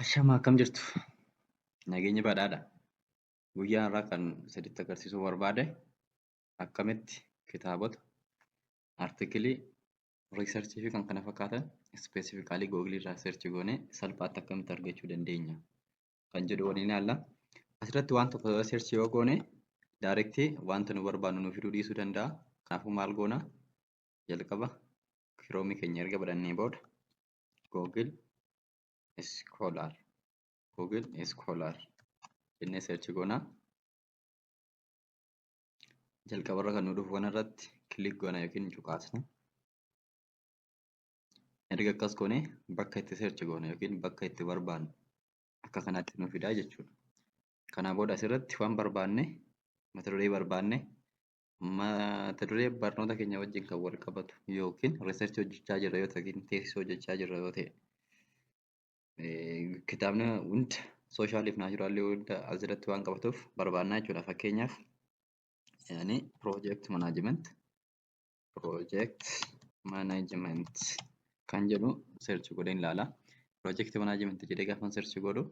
Ashamaa akkam jirtu? Nageenyi badhaadha. Guyyaa irraa kan sadiitti agarsiisuu barbaade akkamitti kitaabota, artikilii, riisarchii fi kan kana fakkaatan ispeesifikaalii googilii irraa seerchi goonee salphaatti akkamitti argachuu dandeenya kan jedhu waliin ilaalla. Asirratti waan tokko seerchi yoo goone daayirektii wanta nu barbaannu nuuf fiduu dhiisuu danda'a. Kanaafuu maal goona? Jalqaba kiroomii keenya erga badhannee booda googil iskoolaar jennee seerchi goona. Jalqabarra kan nu dhufu kanarratti kilik goona yookiin cuqaasna. Erga akkas goone bakka itti seerchi goona yookiin bakka itti barbaannu akka kanatti nu fidaa jechuudha. Kanaa booda asirratti waan barbaanne mata duree barbaanne mata duree barnoota keenya wajjin kan wal qabatu yookiin riisarchii hojjechaa jirra yoo ta'e teessisoo hojjechaa jirra yoo ta'e kitaabni hunda sooshaaliif naachuraalii hunda asirratti waan qabatuuf barbaannaa jechuudha. Fakkeenyaaf piroojekt maanaajiment kan jedhu seerchi godheen ilaala. Piroojekt maanaajiment jedhee gaafa seerchi godhu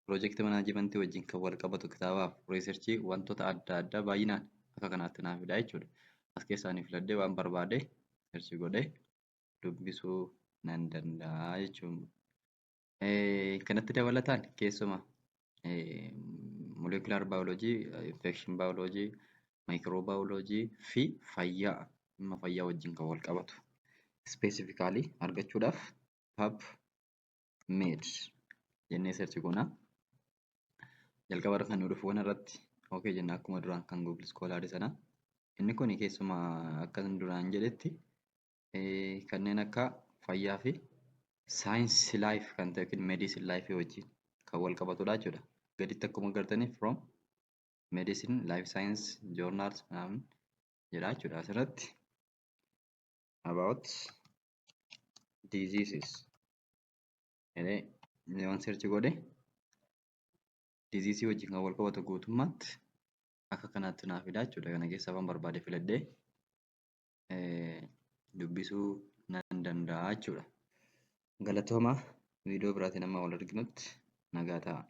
piroojekt maanaajimenti wajjin kan wal qabatu kitaabaaf riisarchii wantoota adda addaa baay'inaan akka kanaatti naaf fidaa jechuudha. As keessaa filadhee waan barbaade seerchi godhee dubbisuu nan danda'a jechuudha. Kanatti dabalataan keessumaa moleekular baayoloojii, infekshin baayoloojii, maayikiroobaayoloojii fi dhimma fayyaa wajjin kan wal qabatu ispeesifikaalii argachuudhaaf PubMed jennee seerchi goona. Jalqabarra kan nu dhufu kanarratti okay jenna akkuma duraan kan Google Scholar sana. Inni kun keessumaa akka duraan jedhetti kanneen akka fayyaa fi saayinsii laayif kan ta'e yookiin meedisin laayifii wajjin kan wal qabatudha jechuudha. Gaditti akkuma agartanii from meedisin laayif saayinsii joornaals jedha jechuudha. Asirratti about diseases jedhee waan seerchi godhe diziisii wajjin kan wal qabatu guutummaatti akka kanaatti naaf fidaa jechuudha. Kana keessaa waan barbaade filadhee dubbisuu nan danda'a jechuudha. Galatooma viidiyoo biraatiin amma wal arginutti nagaa ta'a.